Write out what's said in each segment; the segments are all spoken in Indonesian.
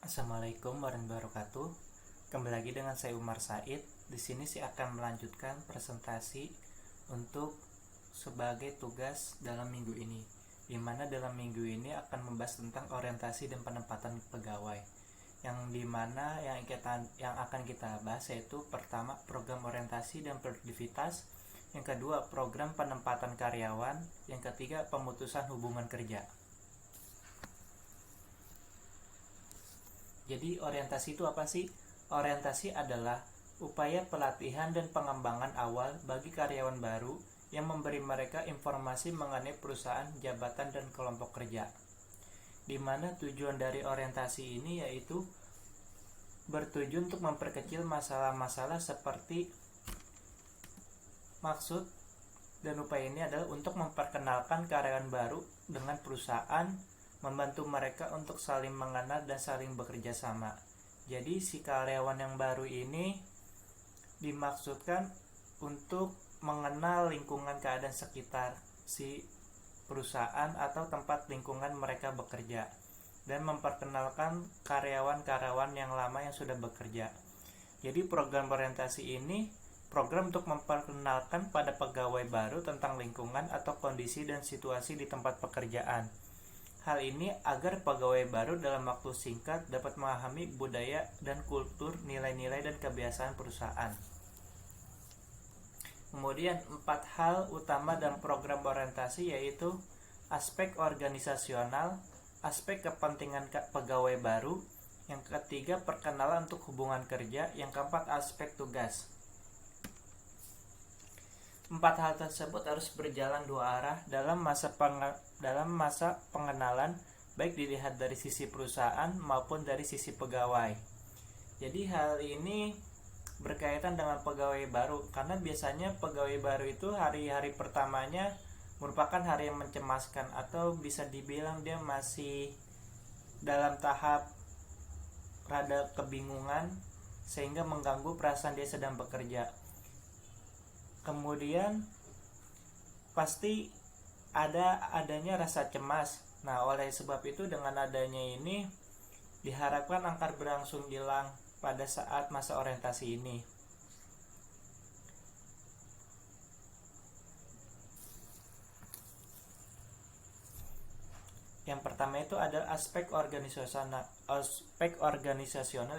Assalamualaikum warahmatullahi wabarakatuh. Kembali lagi dengan saya Umar Said. Di sini saya akan melanjutkan presentasi untuk sebagai tugas dalam minggu ini. Di mana dalam minggu ini akan membahas tentang orientasi dan penempatan pegawai. Yang akan kita bahas yaitu pertama program orientasi dan produktivitas, yang kedua program penempatan karyawan, yang ketiga pemutusan hubungan kerja. Jadi orientasi itu apa sih? Orientasi adalah upaya pelatihan dan pengembangan awal bagi karyawan baru yang memberi mereka informasi mengenai perusahaan, jabatan, dan kelompok kerja. Di mana tujuan dari orientasi ini yaitu bertujuan untuk memperkecil masalah-masalah seperti maksud dan upaya ini adalah untuk memperkenalkan karyawan baru dengan perusahaan, membantu mereka untuk saling mengenal dan saling bekerja sama. Jadi si karyawan yang baru ini dimaksudkan untuk mengenal lingkungan keadaan sekitar si perusahaan atau tempat lingkungan mereka bekerja dan memperkenalkan karyawan-karyawan yang lama yang sudah bekerja. Jadi program orientasi ini program untuk memperkenalkan pada pegawai baru tentang lingkungan atau kondisi dan situasi di tempat pekerjaan. Hal ini agar pegawai baru dalam waktu singkat dapat memahami budaya dan kultur, nilai-nilai dan kebiasaan perusahaan. Kemudian 4 hal utama dalam program orientasi yaitu aspek organisasional, aspek kepentingan pegawai baru, yang ketiga perkenalan untuk hubungan kerja, yang keempat aspek tugas. 4 hal tersebut harus berjalan dua arah dalam masa pengenalan, baik dilihat dari sisi perusahaan maupun dari sisi pegawai. Jadi hal ini berkaitan dengan pegawai baru, karena biasanya pegawai baru itu hari-hari pertamanya merupakan hari yang mencemaskan, atau bisa dibilang dia masih dalam tahap rada kebingungan sehingga mengganggu perasaan dia sedang bekerja. Kemudian pasti adanya rasa cemas. Nah, oleh sebab itu dengan adanya ini diharapkan akan berangsur hilang pada saat masa orientasi ini. Yang pertama itu adalah aspek organisasional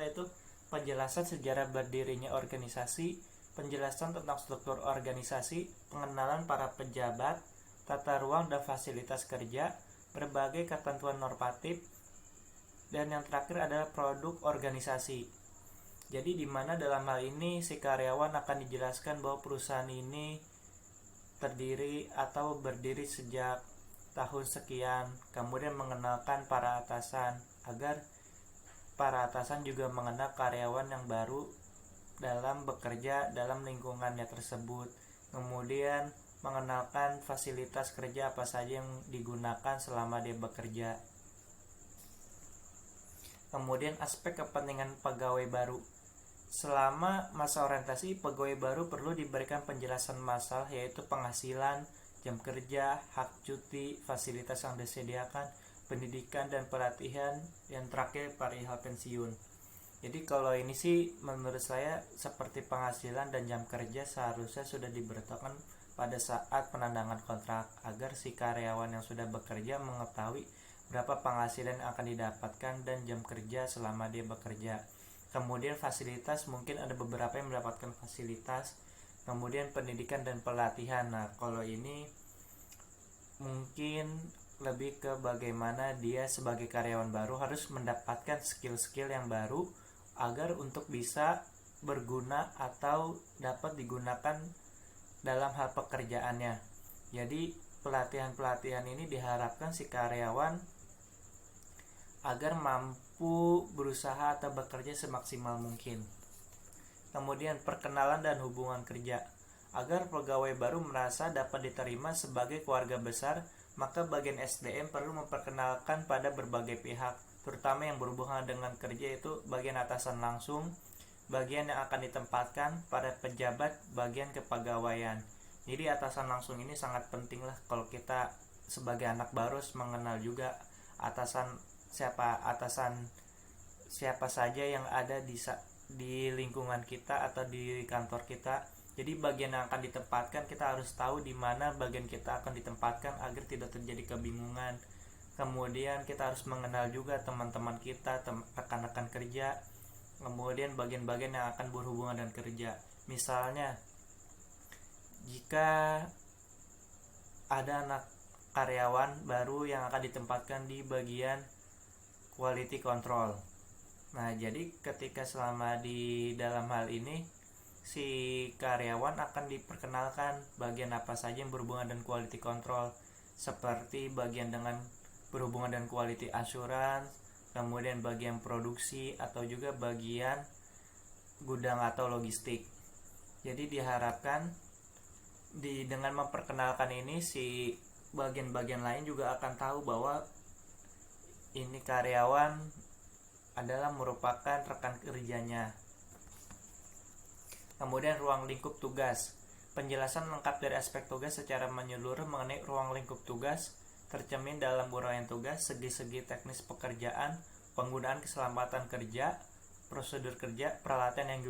yaitu penjelasan sejarah berdirinya organisasi, penjelasan tentang struktur organisasi, pengenalan para pejabat, tata ruang dan fasilitas kerja, berbagai ketentuan normatif, dan yang terakhir adalah produk organisasi. Jadi di mana dalam hal ini si karyawan akan dijelaskan bahwa perusahaan ini terdiri atau berdiri sejak tahun sekian, kemudian mengenalkan para atasan agar para atasan juga mengenal karyawan yang baru dalam bekerja dalam lingkungannya tersebut. Kemudian mengenalkan fasilitas kerja apa saja yang digunakan selama dia bekerja. Kemudian aspek kepentingan pegawai baru. Selama masa orientasi, pegawai baru perlu diberikan penjelasan masalah yaitu penghasilan, jam kerja, hak cuti, fasilitas yang disediakan, pendidikan dan pelatihan, yang terakhir perihal pensiun. Jadi kalau ini sih menurut saya seperti penghasilan dan jam kerja seharusnya sudah diberitahukan pada saat penandatangan kontrak agar si karyawan yang sudah bekerja mengetahui berapa penghasilan yang akan didapatkan dan jam kerja selama dia bekerja. Kemudian fasilitas, mungkin ada beberapa yang mendapatkan fasilitas. Kemudian pendidikan dan pelatihan. Nah, kalau ini mungkin lebih ke bagaimana dia sebagai karyawan baru harus mendapatkan skill-skill yang baru agar untuk bisa berguna atau dapat digunakan dalam hal pekerjaannya. Jadi pelatihan-pelatihan ini diharapkan si karyawan agar mampu berusaha atau bekerja semaksimal mungkin. Kemudian perkenalan dan hubungan kerja. Agar pegawai baru merasa dapat diterima sebagai keluarga besar, maka bagian SDM perlu memperkenalkan pada berbagai pihak, terutama yang berhubungan dengan kerja, itu bagian atasan langsung, bagian yang akan ditempatkan pada pejabat, bagian kepegawaian. Jadi atasan langsung ini sangat penting lah kalau kita sebagai anak baru mengenal juga atasan siapa saja yang ada di lingkungan kita atau di kantor kita. Jadi bagian yang akan ditempatkan, kita harus tahu di mana bagian kita akan ditempatkan agar tidak terjadi kebingungan. Kemudian kita harus mengenal juga teman-teman kita, rekan-rekan kerja, kemudian bagian-bagian yang akan berhubungan dengan kerja. Misalnya jika ada anak karyawan baru yang akan ditempatkan di bagian quality control. Nah, jadi ketika selama di dalam hal ini, si karyawan akan diperkenalkan bagian apa saja yang berhubungan dengan quality control, seperti bagian dengan berhubungan dengan quality assurance, kemudian bagian produksi, atau juga bagian gudang atau logistik. Jadi diharapkan dengan memperkenalkan ini, si bagian-bagian lain juga akan tahu bahwa ini karyawan adalah merupakan rekan kerjanya. Kemudian ruang lingkup tugas. Penjelasan lengkap dari aspek tugas secara menyeluruh mengenai ruang lingkup tugas tercermin dalam uraian tugas, segi-segi teknis pekerjaan, penggunaan keselamatan kerja, prosedur kerja, peralatan yang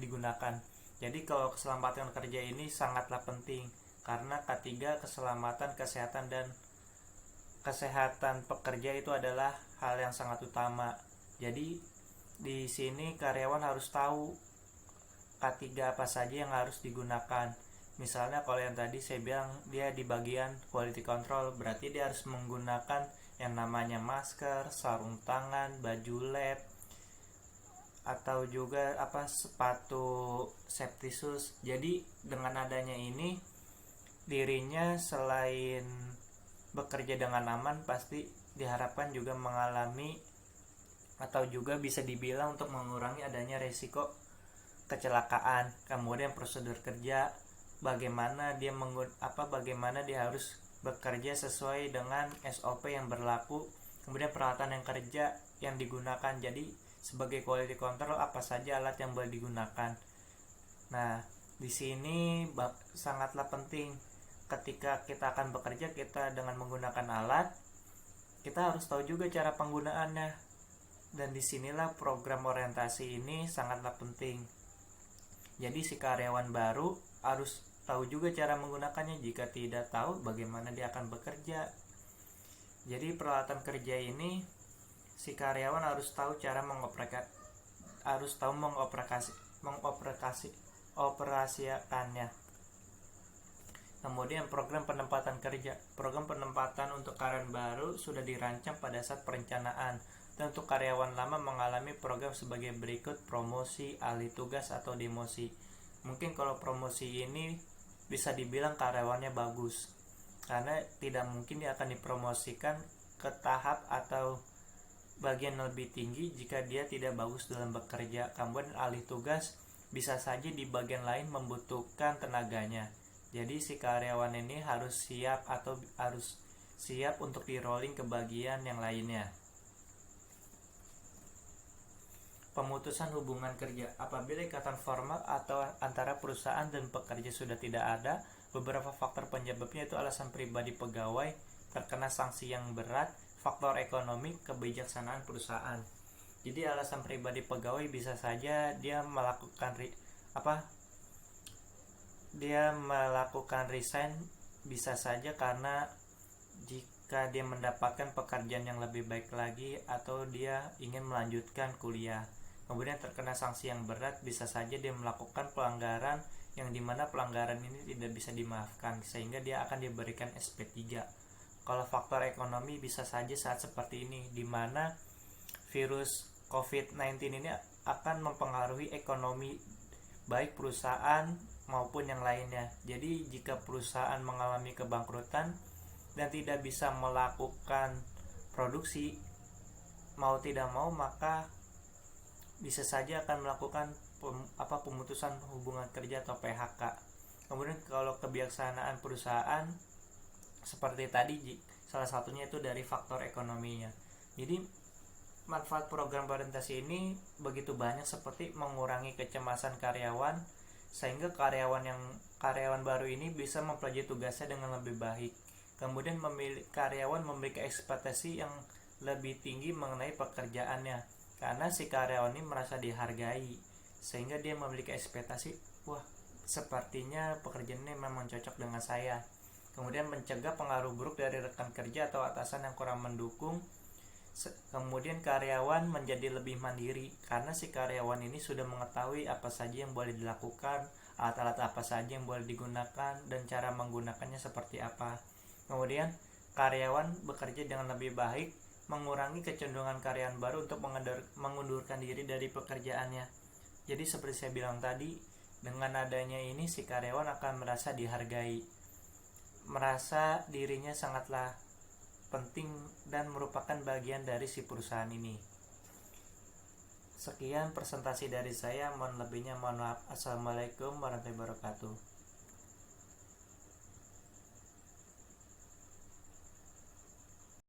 digunakan. Jadi kalau keselamatan kerja ini sangatlah penting karena ketiga keselamatan, kesehatan dan kesehatan pekerja itu adalah hal yang sangat utama. Jadi di sini karyawan harus tahu K3 apa saja yang harus digunakan. Misalnya kalau yang tadi saya bilang dia di bagian quality control, berarti dia harus menggunakan yang namanya masker, sarung tangan, baju lab, atau juga sepatu safety shoes. Jadi dengan adanya ini, dirinya selain bekerja dengan aman, pasti diharapkan juga mengalami atau juga bisa dibilang untuk mengurangi adanya resiko kecelakaan. Kemudian prosedur kerja, bagaimana dia harus bekerja sesuai dengan SOP yang berlaku, kemudian peralatan yang kerja yang digunakan. Jadi sebagai quality control apa saja alat yang boleh digunakan. Nah, di sini sangatlah penting ketika kita akan bekerja, kita dengan menggunakan alat, kita harus tahu juga cara penggunaannya. Dan disinilah program orientasi ini sangatlah penting. Jadi si karyawan baru harus tahu juga cara menggunakannya. Jika tidak tahu, bagaimana dia akan bekerja. Jadi peralatan kerja ini si karyawan harus tahu cara mengoperasikannya. Kemudian program penempatan kerja. Program penempatan untuk karyawan baru sudah dirancang pada saat perencanaan. Dan untuk karyawan lama mengalami program sebagai berikut: promosi, alih tugas, atau demosi. Mungkin kalau promosi ini bisa dibilang karyawannya bagus, karena tidak mungkin dia akan dipromosikan ke tahap atau bagian lebih tinggi jika dia tidak bagus dalam bekerja. Kemudian alih tugas, bisa saja di bagian lain membutuhkan tenaganya. Jadi si karyawan ini harus siap untuk di rolling ke bagian yang lainnya. Pemutusan hubungan kerja. Apabila ikatan formal atau antara perusahaan dan pekerja sudah tidak ada, beberapa faktor penyebabnya itu alasan pribadi pegawai, terkena sanksi yang berat, faktor ekonomi, kebijaksanaan perusahaan. Jadi alasan pribadi pegawai bisa saja dia melakukan resign, bisa saja karena jika dia mendapatkan pekerjaan yang lebih baik lagi atau dia ingin melanjutkan kuliah. Kemudian terkena sanksi yang berat, bisa saja dia melakukan pelanggaran yang dimana pelanggaran ini tidak bisa dimaafkan, sehingga dia akan diberikan SP3. Kalau faktor ekonomi bisa saja saat seperti ini, dimana virus COVID-19 ini akan mempengaruhi ekonomi baik perusahaan maupun yang lainnya. Jadi jika perusahaan mengalami kebangkrutan dan tidak bisa melakukan produksi, mau tidak mau maka bisa saja akan melakukan pemutusan hubungan kerja atau PHK. Kemudian kalau kebijaksanaan perusahaan seperti tadi, salah satunya itu dari faktor ekonominya. Jadi manfaat program orientasi ini begitu banyak, seperti mengurangi kecemasan karyawan, sehingga karyawan baru ini bisa mempelajari tugasnya dengan lebih baik. Kemudian karyawan memiliki ekspektasi yang lebih tinggi mengenai pekerjaannya, karena si karyawan ini merasa dihargai sehingga dia memiliki ekspektasi, wah sepertinya pekerjaan ini memang cocok dengan saya. Kemudian mencegah pengaruh buruk dari rekan kerja atau atasan yang kurang mendukung. Kemudian karyawan menjadi lebih mandiri karena si karyawan ini sudah mengetahui apa saja yang boleh dilakukan, alat-alat apa saja yang boleh digunakan, dan cara menggunakannya seperti apa. Kemudian karyawan bekerja dengan lebih baik, mengurangi kecenderungan karyawan baru untuk mengundurkan diri dari pekerjaannya. Jadi seperti saya bilang tadi, dengan adanya ini si karyawan akan merasa dihargai, merasa dirinya sangatlah penting dan merupakan bagian dari si perusahaan ini. Sekian presentasi dari saya, mohon lebihnya mohon maaf. Assalamualaikum warahmatullahi wabarakatuh.